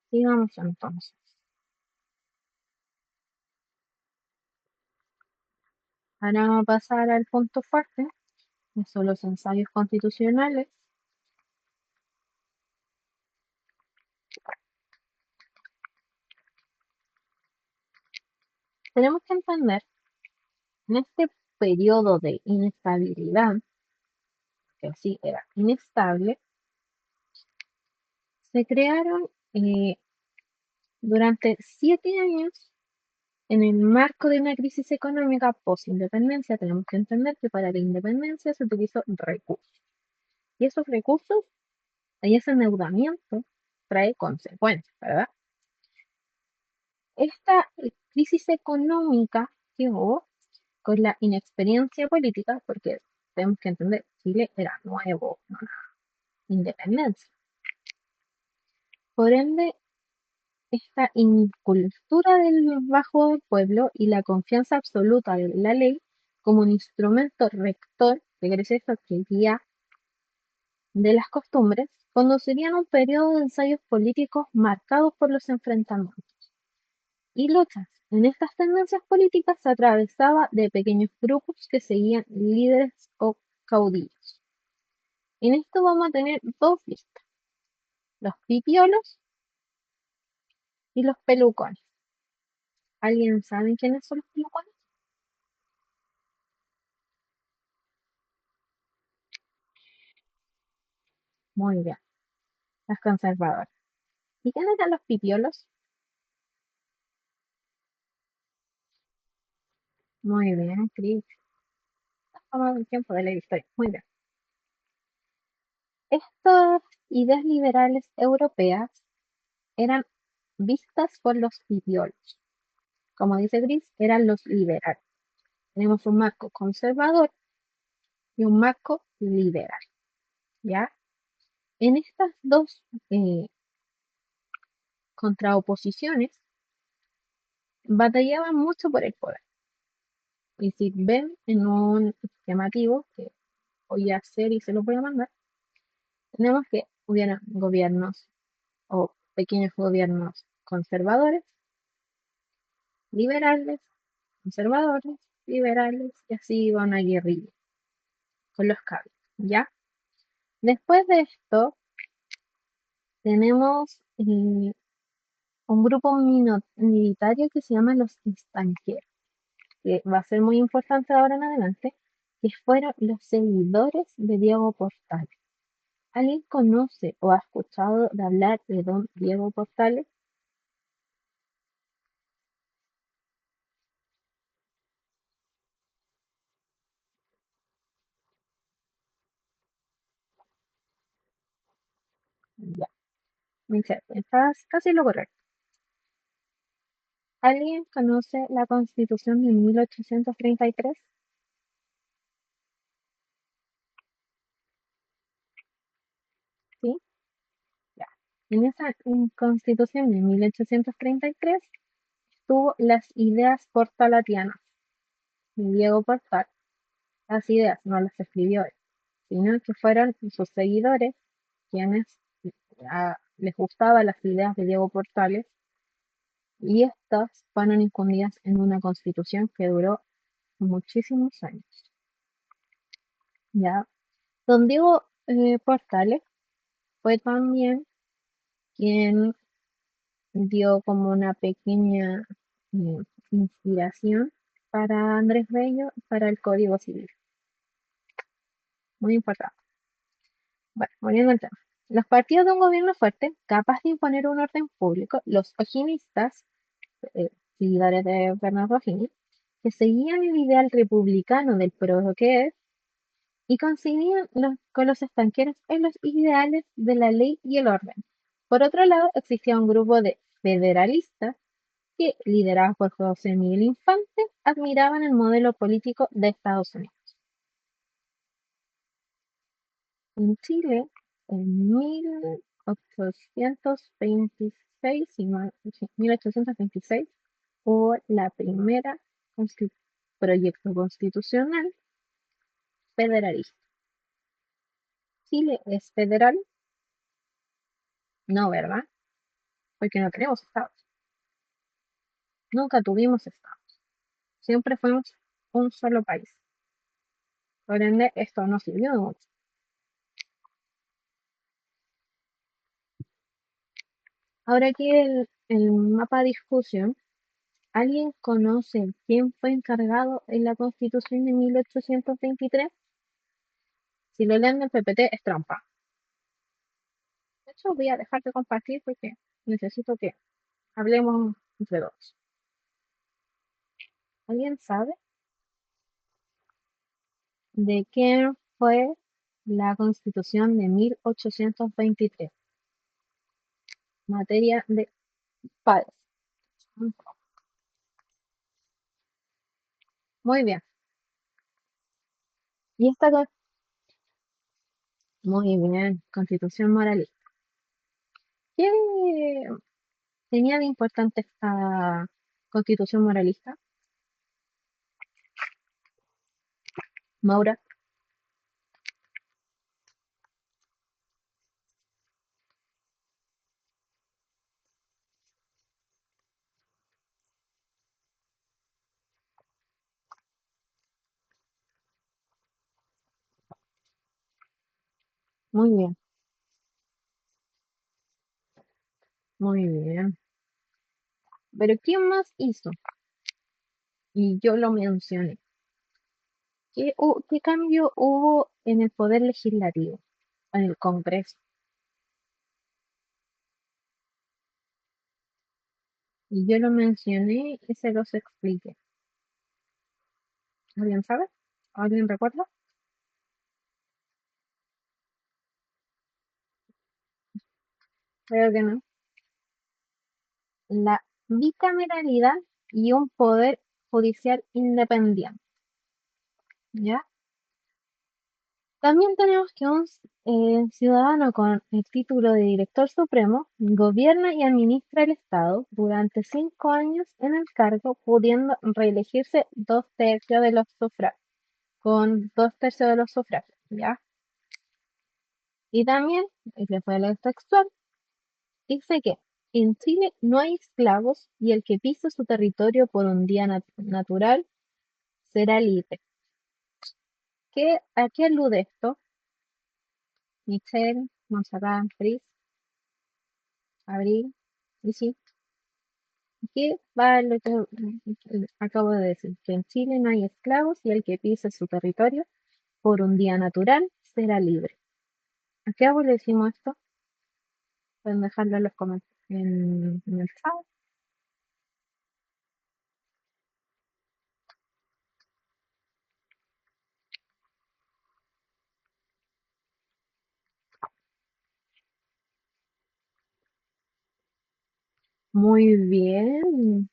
Sigamos entonces. Ahora vamos a pasar al punto fuerte, que son los ensayos constitucionales. Tenemos que entender, en este periodo de inestabilidad, que sí era inestable, se crearon durante 7 años, en el marco de una crisis económica post-independencia. Tenemos que entender que para la independencia se utilizó recursos. Y esos recursos, y ese endeudamiento, trae consecuencias, ¿verdad? Esta crisis económica que hubo con la inexperiencia política, porque tenemos que entender, Chile era nuevo, no era independencia. Por ende, esta incultura del bajo pueblo y la confianza absoluta de la ley como un instrumento rector, que quiere decir esto, que guía de las costumbres, conducirían a un periodo de ensayos políticos marcados por los enfrentamientos y luchas. En estas tendencias políticas se atravesaba de pequeños grupos que seguían líderes o caudillos. En esto vamos a tener dos listas: los pipiolos y los pelucones. ¿Alguien sabe quiénes son los pelucones? Muy bien, los conservadores. ¿Y quiénes eran los pipiolos? Muy bien, Cris. Has tomado el tiempo de leer historia. Muy bien. Estas ideas liberales europeas eran vistas por los pipiolos. Como dice Gris, eran los liberales. Tenemos un marco conservador y un marco liberal, ¿ya? En estas dos contraoposiciones batallaban mucho por el poder. Y si ven en un esquemativo que voy a hacer y se los voy a mandar, tenemos que hubieran gobiernos o pequeños gobiernos conservadores, liberales, conservadores, liberales, y así iba una guerrilla con los cables, ¿ya? Después de esto, tenemos un grupo minoritario que se llama los extranjeros. que va a ser muy importante ahora en adelante, que fueron los seguidores de Diego Portales. ¿Alguien conoce o ha escuchado de hablar de don Diego Portales? Ya, Michelle, estás casi en lo correcto. ¿Alguien conoce la Constitución de 1833? ¿Sí? Ya. En esa Constitución de 1833 tuvo las ideas portalatianas de Diego Portal. Las ideas no las escribió él, sino que fueron sus seguidores quienes les gustaban las ideas de Diego Portales y estas fueron infundidas en una constitución que duró muchísimos años. ¿Ya? Don Diego Portales fue también quien dio como una pequeña eh, inspiración para Andrés Bello para el Código Civil. Muy importante. Bueno, volviendo al tema. Los partidos de un gobierno fuerte, capaz de imponer un orden público, los ojinistas, eh, seguidores de Bernardo O'Higgins, que seguían el ideal republicano del progres y coincidían con los estanqueros en los ideales de la ley y el orden. Por otro lado, existía un grupo de federalistas que, liderados por José Miguel Infante, admiraban el modelo político de Estados Unidos. En Chile, en 1826, si no- sí, 1826, hubo la primera proyecto constitucional federalista. ¿Chile es federal? No, ¿verdad? Porque no tenemos estados. Nunca tuvimos estados. Siempre fuimos un solo país. Por ende, esto no sirvió de mucho. Ahora aquí el mapa de discusión. ¿Alguien conoce quién fue encargado en la Constitución de 1823? Si lo leen en PPT es trampa. De hecho, voy a dejar de compartir porque necesito que hablemos entre dos. ¿Alguien sabe de quién fue la Constitución de 1823? Materia de padres. Muy bien. Y esta, muy bien, Constitución moralista. ¿Qué tenía de importante esta Constitución moralista? Maura, muy bien, muy bien. Pero ¿quién más hizo? Y yo lo mencioné. ¿Qué cambio hubo en el poder legislativo, en el Congreso? Y yo lo mencioné y se los expliqué. ¿Alguien sabe? ¿Alguien recuerda? Creo que no. La bicameralidad y un poder judicial independiente. ¿Ya? También tenemos que un ciudadano con el título de director supremo gobierna y administra el Estado durante 5 años en el cargo, pudiendo reelegirse con 2 tercios de los sufragios, ¿ya? Y también, le fue el textual, dice que en Chile no hay esclavos y el que pise su territorio por un día natural será libre. ¿A qué alude esto? Michelle, Montserrat, Pris, Abril, y sí. Aquí va lo que acabo de decir, que en Chile no hay esclavos y el que pise su territorio por un día natural será libre. ¿A qué le decimos esto? Pueden dejarlo en los comentarios en el chat. Muy bien.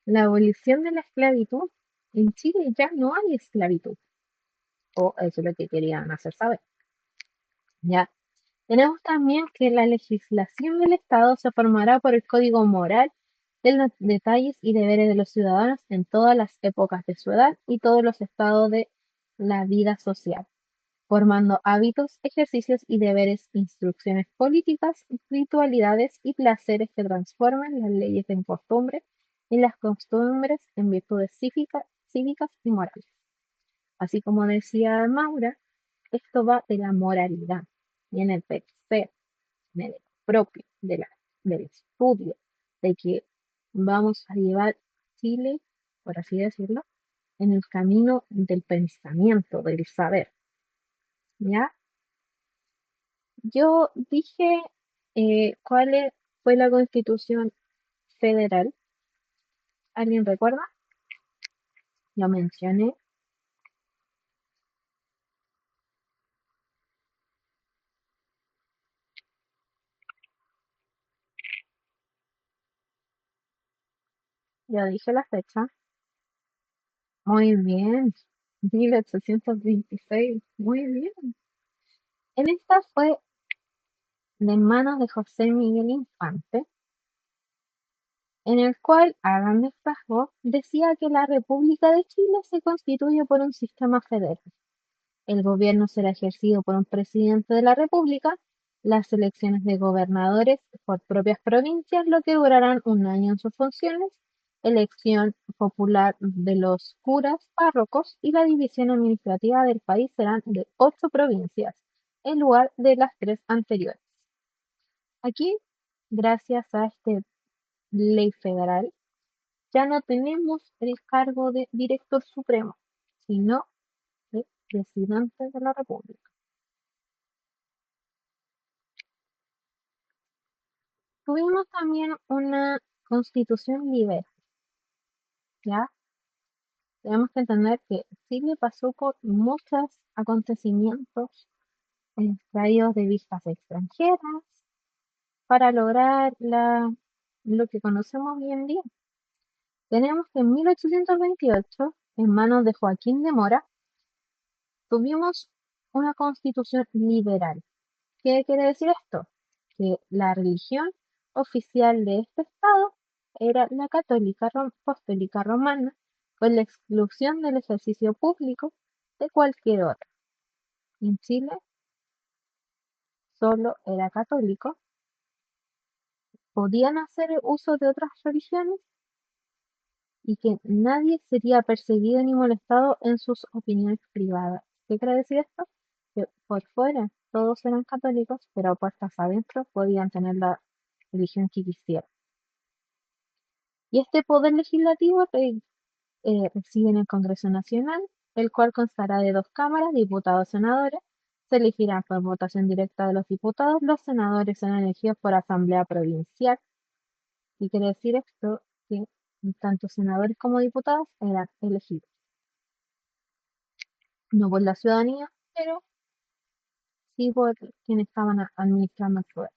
La abolición de la esclavitud. En Chile ya no hay esclavitud. O eso es lo que querían hacer saber. Ya. Tenemos también que la legislación del Estado se formará por el código moral de los detalles y deberes de los ciudadanos en todas las épocas de su edad y todos los estados de la vida social, formando hábitos, ejercicios y deberes, instrucciones políticas, ritualidades y placeres que transformen las leyes en costumbres y las costumbres en virtudes cívicas y morales. Así como decía Maura, esto va de la moralidad, viene del ser, viene de lo propio, del estudio, de que vamos a llevar Chile, por así decirlo, en el camino del pensamiento, del saber, ¿ya? Yo dije fue la Constitución Federal. ¿Alguien recuerda? Lo mencioné. Yo dije la fecha. Muy bien. 1826. Muy bien. En esta fue de manos de José Miguel Infante, en el cual, a grandes rasgos, decía que la República de Chile se constituye por un sistema federal. El gobierno será ejercido por un presidente de la República, las elecciones de gobernadores por propias provincias, lo que durarán un año en sus funciones, elección popular de los curas párrocos y la división administrativa del país serán de 8 provincias, en lugar de las 3 anteriores. Aquí, gracias a esta ley federal, ya no tenemos el cargo de director supremo, sino de presidente de la República. Tuvimos también una constitución liberal, ¿ya? Tenemos que entender que Chile pasó por muchos acontecimientos traídos de vistas extranjeras para lograr lo que conocemos hoy en día. Tenemos que en 1828, en manos de Joaquín de Mora, tuvimos una constitución liberal. ¿Qué quiere decir esto? Que la religión oficial de este estado era la católica apostólica romana, con la exclusión del ejercicio público de cualquier otra. En Chile solo era católico, podían hacer uso de otras religiones y que nadie sería perseguido ni molestado en sus opiniones privadas. ¿Qué quiere decir esto? Que por fuera todos eran católicos, pero a puertas adentro podían tener la religión que quisieran. Y este poder legislativo reside en el Congreso Nacional, el cual constará de 2 cámaras, diputados y senadores. Se elegirán por votación directa de los diputados. Los senadores serán elegidos por asamblea provincial. Y quiere decir esto que tanto senadores como diputados eran elegidos, no por la ciudadanía, pero sí por quienes estaban administrando el poder.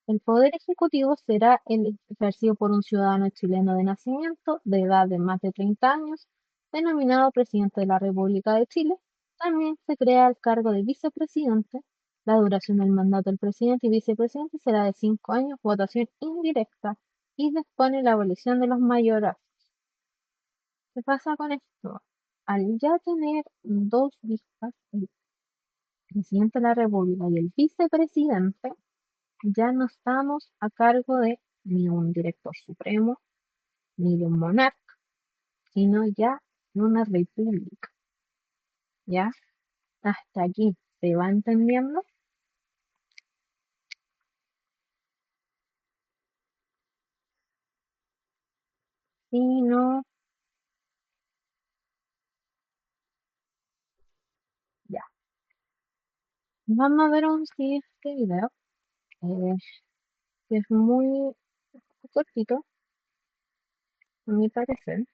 El poder ejecutivo será ejercido por un ciudadano chileno de nacimiento, de edad de más de 30 años, denominado presidente de la República de Chile. También se crea el cargo de vicepresidente. La duración del mandato del presidente y vicepresidente será de 5 años, votación indirecta, y dispone la abolición de los mayorazgos. ¿Qué pasa con esto? Al ya tener dos vistas, el presidente de la República y el vicepresidente, ya no estamos a cargo de ni un director supremo ni de un monarca, sino ya en una república. ¿Ya? Hasta aquí, ¿se va entendiendo? Sí, no, ya. Vamos a ver un siguiente video, eh, que es muy cortito, a mi parecer.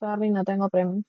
Sorry, no tengo premio.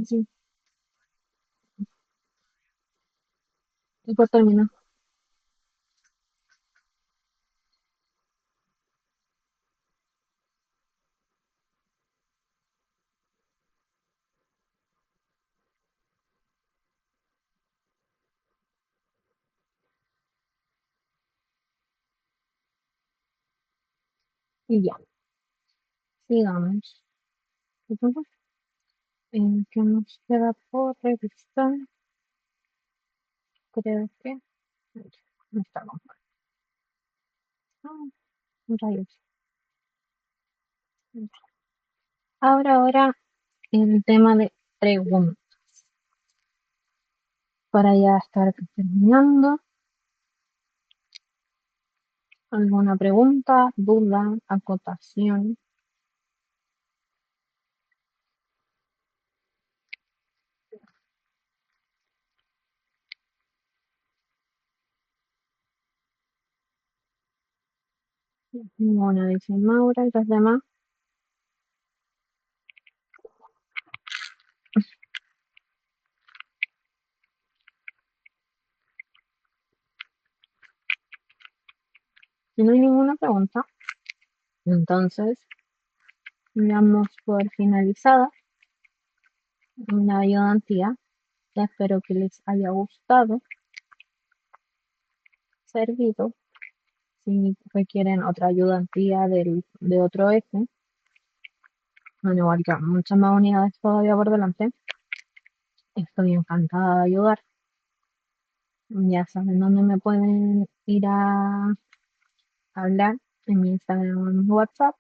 Sí. Y por terminar. Y ya, sigamos. Entonces, ¿qué nos queda por revisar? Creo que no está con ah, rayos. Ahora el tema de preguntas. Para ya estar terminando, ¿alguna pregunta, duda, acotación? Ninguna, dice Maura, y los demás. Si no hay ninguna pregunta, entonces damos por finalizada una ayudantía. Espero que les haya gustado, servido. Si requieren otra ayudantía de otro eje, bueno, igual que muchas más unidades todavía por delante, estoy encantada de ayudar. Ya saben dónde me pueden ir a hablar en mi Instagram o en mi WhatsApp.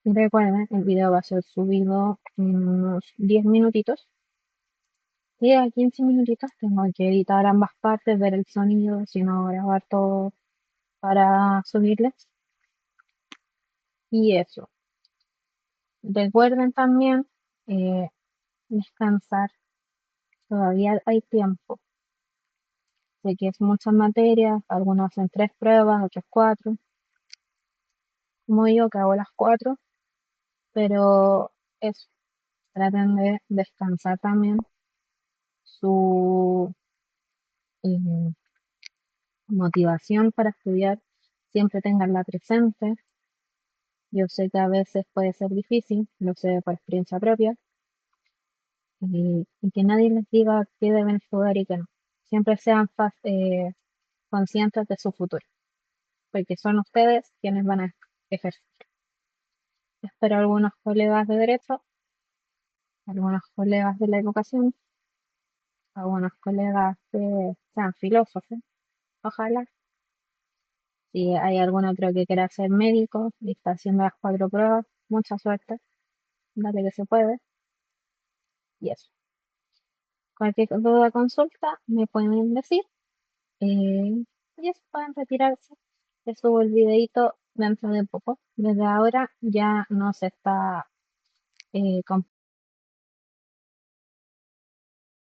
Y recuerden, el video va a ser subido en unos 10 minutitos. Y a 15 minutitos tengo que editar ambas partes, ver el sonido, si no grabar todo para subirles. Y eso. Recuerden también eh, descansar. Todavía hay tiempo. Sé que es muchas materias, algunos hacen 3 pruebas, otros 4, como yo que hago las 4, pero eso, traten de descansar también su eh, motivación para estudiar, siempre tenganla presente. Yo sé que a veces puede ser difícil, lo sé por experiencia propia, y que nadie les diga qué deben estudiar y qué no. Siempre sean conscientes de su futuro, porque son ustedes quienes van a ejercer. Espero algunos colegas de derecho, algunos colegas de la educación, algunos colegas que sean filósofos, ojalá. Si hay algún otro que quiera ser médico y está haciendo las 4 pruebas, mucha suerte, dale que se puede. Y eso. Cualquier duda o consulta me pueden decir. Y eso, pueden retirarse. Les subo el videito dentro de poco. Desde ahora ya no se está